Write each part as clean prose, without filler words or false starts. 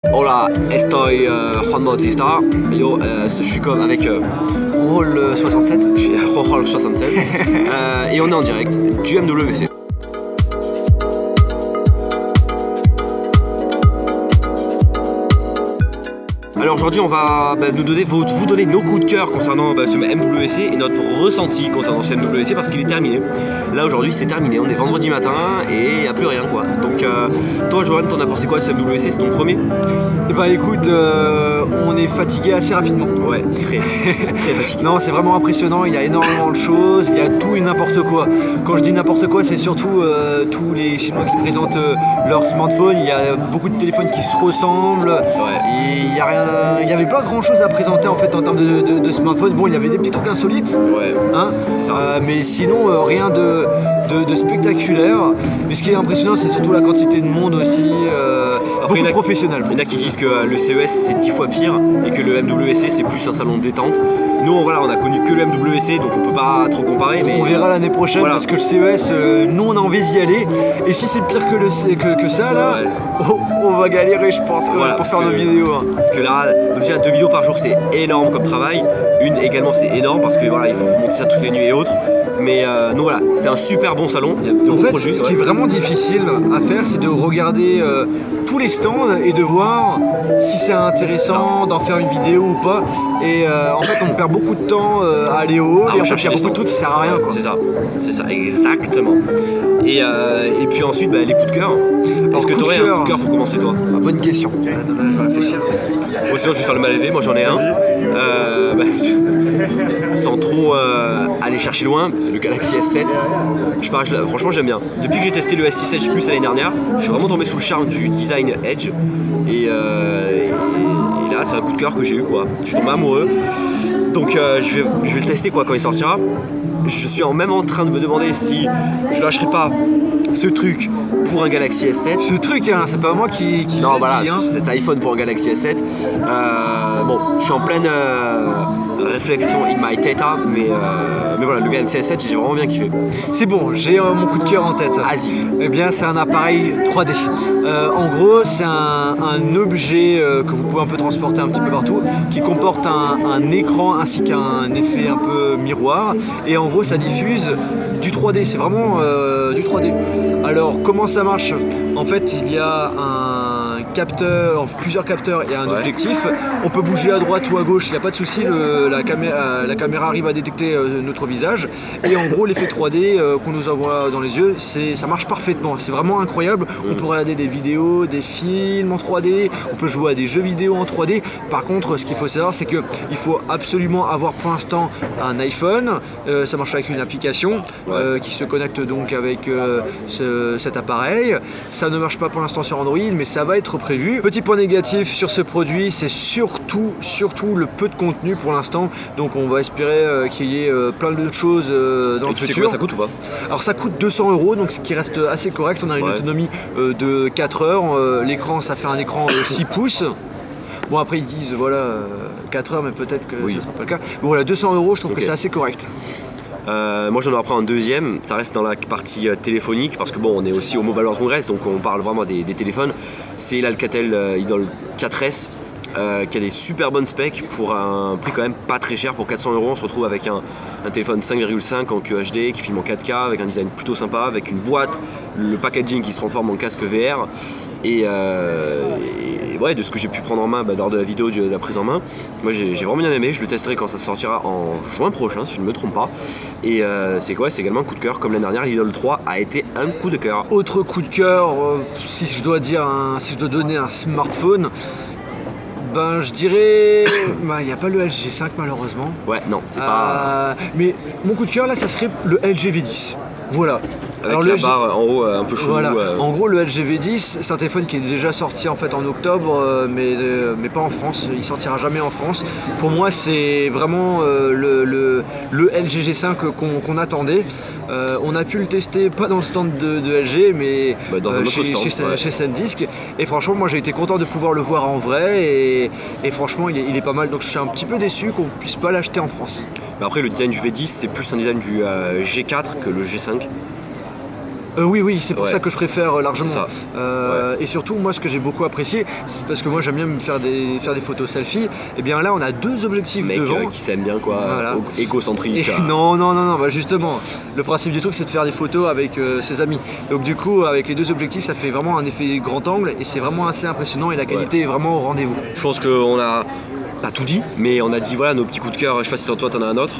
Hola, estoy Juan Bautista. Yo, je suis comme avec Roll 67. je suis Roll 67 et on est en direct du MWC. Alors aujourd'hui on va vous donner nos coups de cœur concernant ce MWC et notre ressenti concernant ce MWC parce qu'il est terminé. Là aujourd'hui c'est terminé, on est vendredi matin et il n'y a plus rien quoi. Donc toi Johan, t'en as pensé quoi de ce MWC, c'est ton premier? Et bah écoute, on est fatigué assez rapidement. Ouais, très fatigué. Non, c'est vraiment impressionnant, il y a énormément de choses, il y a tout et n'importe quoi. Quand je dis n'importe quoi, c'est surtout tous les Chinois qui présentent leur smartphone, il y a beaucoup de téléphones qui se ressemblent, et il n'y avait pas grand chose à présenter en fait en termes de smartphone. Bon, il y avait des petits trucs insolites, Ouais, hein, c'est ça. mais sinon rien de spectaculaire. Mais ce qui est impressionnant, c'est surtout la quantité de monde aussi, beaucoup de professionnels. Il y en a qui disent que le CES c'est 10 fois pire et que le MWC c'est plus un salon de détente. Nous on a connu que le MWC donc on peut pas trop comparer, mais On verra l'année prochaine parce que le CES, nous on a envie d'y aller. Et si c'est pire que ça là, on va galérer je pense pour faire nos vidéos. Hein. Parce que là, déjà 2 vidéos par jour c'est énorme comme travail. Une également c'est énorme parce que il faut monter ça toutes les nuits et autres. Mais donc voilà, c'était un super bon salon. Il y a de En bons fait, produits, ce qui est vraiment difficile à faire, c'est de regarder tous les stands et de voir si c'est intéressant d'en faire une vidéo ou pas. Et en fait, on perd beaucoup de temps à aller au hall et en fait, il y a beaucoup de trucs qui servent à rien. Quoi. C'est ça, exactement. Et puis ensuite, les coups de cœur. Est-ce que tu aurais un coup de cœur pour commencer toi? Bonne question. Attends, là, je vais réfléchir. Moi sinon je vais faire le mal élevé, moi j'en ai un. Sans trop aller chercher loin, le Galaxy S7. Franchement j'aime bien. Depuis que j'ai testé le S6 Edge Plus l'année dernière, je suis vraiment tombé sous le charme du design Edge. Et là c'est un coup de cœur que j'ai eu quoi. Je suis tombé amoureux. Donc je vais le tester quoi quand il sortira. Je suis même en train de me demander si je lâcherai pas ce truc pour un Galaxy S7. Ce truc, hein, c'est pas moi qui Non, l'ai voilà, dit, hein. cet iPhone pour un Galaxy S7. Bon, je suis en pleine réflexion in my teta, mais voilà, le Galaxy S7, j'ai vraiment bien kiffé. C'est bon, j'ai mon coup de cœur en tête. Vas-y. Eh bien, c'est un appareil 3D. En gros, c'est un objet que vous pouvez un peu transporter un petit peu partout, qui comporte un écran ainsi qu'un effet un peu miroir. Et en gros, ça diffuse du 3D. C'est vraiment du 3D. Alors, comment ça marche? En fait, il y a plusieurs capteurs et un objectif. On peut bouger à droite ou à gauche, il n'y a pas de souci, la caméra arrive à détecter notre visage. Et en gros, l'effet 3D qu'on nous envoie dans les yeux, ça marche parfaitement. C'est vraiment incroyable. On peut regarder des vidéos, des films en 3D, on peut jouer à des jeux vidéo en 3D. Par contre, ce qu'il faut savoir, c'est qu'il faut absolument avoir pour l'instant un iPhone. Ça marche avec une application qui se connecte donc avec cet appareil. Ça ne marche pas pour l'instant sur Android, mais ça va être prévu. Petit point négatif sur ce produit, c'est surtout le peu de contenu pour l'instant. Donc on va espérer qu'il y ait plein d'autres choses dans le futur. Tu sais combien ça coûte ou pas? Alors ça coûte 200 €, donc ce qui reste assez correct. On a une autonomie de 4 heures. L'écran, ça fait un écran 6 pouces. Bon après ils disent 4 heures, mais peut-être que ce ne sera pas le cas. Bon voilà, 200 €, je trouve que c'est assez correct. Moi j'en aurais pris un deuxième, ça reste dans la partie téléphonique parce que bon on est aussi au Mobile World Congress donc on parle vraiment des téléphones. C'est l'Alcatel Idol 4S qui a des super bonnes specs pour un prix quand même pas très cher. Pour 400 €, on se retrouve avec un téléphone 5,5 en QHD qui filme en 4K avec un design plutôt sympa, avec une boîte, le packaging qui se transforme en casque VR et de ce que j'ai pu prendre en main lors de la vidéo de la prise en main, moi j'ai vraiment bien aimé. Je le testerai quand ça sortira en juin prochain si je ne me trompe pas. Et c'est également un coup de cœur comme l'année dernière. L'Idol 3 a été un coup de cœur. Autre coup de cœur, si je dois donner un smartphone, je dirais, il n'y a pas le LG 5 malheureusement. Ouais, non, c'est pas. Mais mon coup de cœur là, ça serait le LG V10. Voilà. Avec la barre en haut un peu chelou. Voilà. En gros, le LG V10, c'est un téléphone qui est déjà sorti en fait en octobre, mais pas en France. Il sortira jamais en France. Pour moi, c'est vraiment le LG G5 qu'on attendait. On a pu le tester, pas dans le stand de LG, mais dans un autre stand, chez SanDisk. Et franchement, moi j'ai été content de pouvoir le voir en vrai. Et franchement, il est pas mal. Donc je suis un petit peu déçu qu'on puisse pas l'acheter en France. Mais après, le design du V10, c'est plus un design du G4 que le G5. Oui, c'est pour Ouais. ça que je préfère largement. C'est ça. Et surtout, moi, ce que j'ai beaucoup apprécié, c'est parce que moi, j'aime bien me faire des photos selfie. Et bien là, on a 2 objectifs Mec devant. qui s'aime bien quoi, Voilà. égocentrique. Et non, bah justement, le principe du truc c'est de faire des photos avec ses amis. Donc du coup, avec les 2 objectifs, ça fait vraiment un effet grand angle et c'est vraiment assez impressionnant et la qualité est vraiment au rendez-vous. Je pense qu'on a pas tout dit, mais on a dit voilà nos petits coups de cœur. Je sais pas si toi t'en as un autre.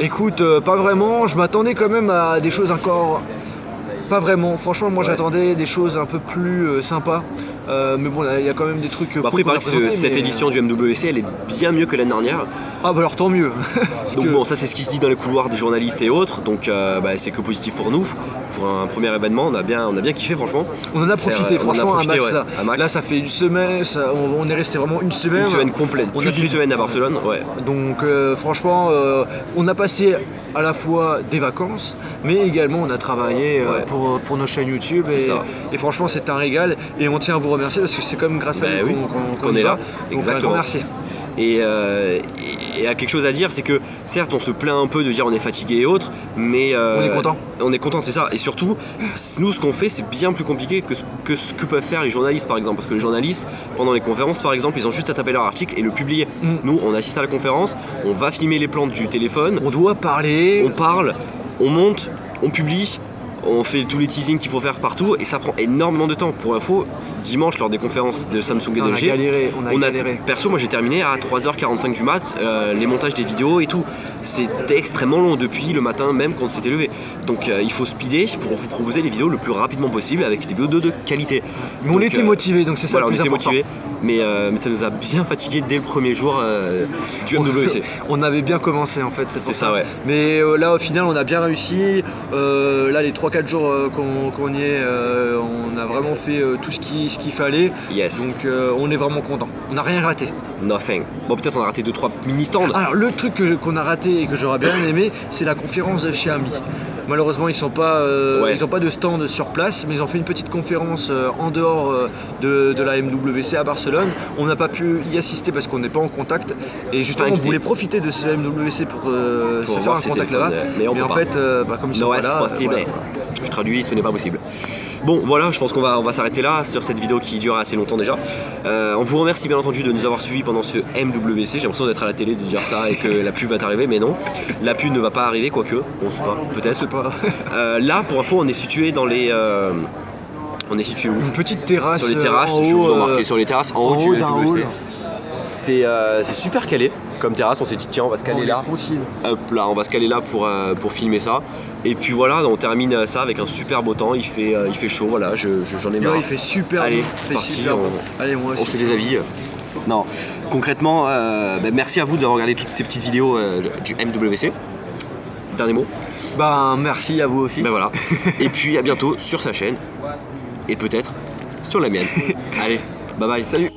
Écoute, pas vraiment, je m'attendais quand même à des choses encore... Pas vraiment, franchement moi Ouais. j'attendais des choses un peu plus sympas. Mais bon, il y a quand même des trucs Bah après, il cool paraît qu'on a que présentés, cette mais- édition du MWC elle est bien mieux que l'année dernière. Ah bah alors tant mieux. Parce Donc que- bon, ça c'est ce qui se dit dans les couloirs des journalistes et autres. Donc c'est que positif pour nous. Pour un premier événement, on a bien kiffé franchement. On en a profité, on en a franchement, profité, un max ouais, là. un max. Là, ça fait une semaine, on est resté vraiment une semaine. Une semaine complète, On a plus d'une fait- semaine à Barcelone. Ouais. Donc, franchement, on a passé à la fois des vacances, mais également on a travaillé Ouais. pour nos chaînes YouTube. C'est ça. Et franchement, c'est un régal. Et on tient à vous remercier parce que c'est quand même grâce à Bah vous oui, qu'on qu'on y est va. là. Donc, Exactement. un grand merci. Et à quelque chose à dire, c'est que certes on se plaint un peu de dire on est fatigué et autres, mais On est content. On est content, c'est ça. Et surtout, nous ce qu'on fait c'est bien plus compliqué que ce que peuvent faire les journalistes par exemple. Parce que les journalistes, pendant les conférences par exemple, ils ont juste à taper leur article et le publier. Nous on assiste à la conférence, on va filmer les plans du téléphone, On doit parler. on parle, on monte, on publie. On fait tous les teasings qu'il faut faire partout et ça prend énormément de temps. Pour info, dimanche lors des conférences de Samsung et On a LG, galéré, on a galéré. perso moi j'ai terminé à 3h45 du mat, les montages des vidéos et tout. C'était extrêmement long depuis le matin même quand on s'était levé. Donc il faut speeder pour vous proposer les vidéos le plus rapidement possible avec des vidéos de qualité. Mais on Donc, était motivés, donc c'est ça voilà, le on plus était important. motivés, mais ça nous a bien fatigué dès le premier jour du MWC. On avait bien commencé en fait, c'est pour C'est ça, ouais. Mais là au final on a bien réussi. Là les 3-4 jours qu'on y est, on a vraiment fait tout ce qu'il fallait. Yes. Donc on est vraiment content. On n'a rien raté. Nothing. Bon peut-être on a raté 2-3 mini stands. Alors le truc qu'on a raté et que j'aurais bien aimé, c'est la conférence de Xiaomi. Malheureusement ils n'ont pas de stand sur place, mais ils ont fait une petite conférence en dehors de la MWC à Barcelone. On n'a pas pu y assister parce qu'on n'est pas en contact. Et justement on invité. voulait profiter de ce MWC pour se faire voir un ses contact téléphones, là-bas. mais on Mais peut en pas. fait, comme ils sont No pas es là, possible. voilà. Je traduis, ce n'est pas possible. Bon, voilà, je pense qu'on va s'arrêter là sur cette vidéo qui dure assez longtemps déjà. On vous remercie bien entendu de nous avoir suivis pendant ce MWC. J'ai l'impression d'être à la télé de dire ça et que la pub va arriver, mais non. La pub ne va pas arriver, quoique. On sait pas, peut-être. C'est pas Là, pour info, on est situé dans les. On est situé où une petite terrasse. Sur les terrasses, en je haut, vous ai marqué sur les terrasses en en haut du haut d'un MWC. hall. C'est super calé comme terrasse, on s'est dit tiens on va se caler là. Tranquille. Hop là, on va se caler là pour filmer ça. Et puis voilà, on termine ça avec un super beau temps, il fait chaud, voilà, j'en ai marre. Ouais, il fait super Allez, bon. c'est Il fait parti, super bon. Allez, moi on aussi. fait des avis. Non, concrètement, merci à vous d'avoir regardé toutes ces petites vidéos du MWC. Dernier mot. Ben merci à vous aussi. Ben voilà. Et puis à bientôt sur sa chaîne. Et peut-être sur la mienne. Allez, bye bye. Salut.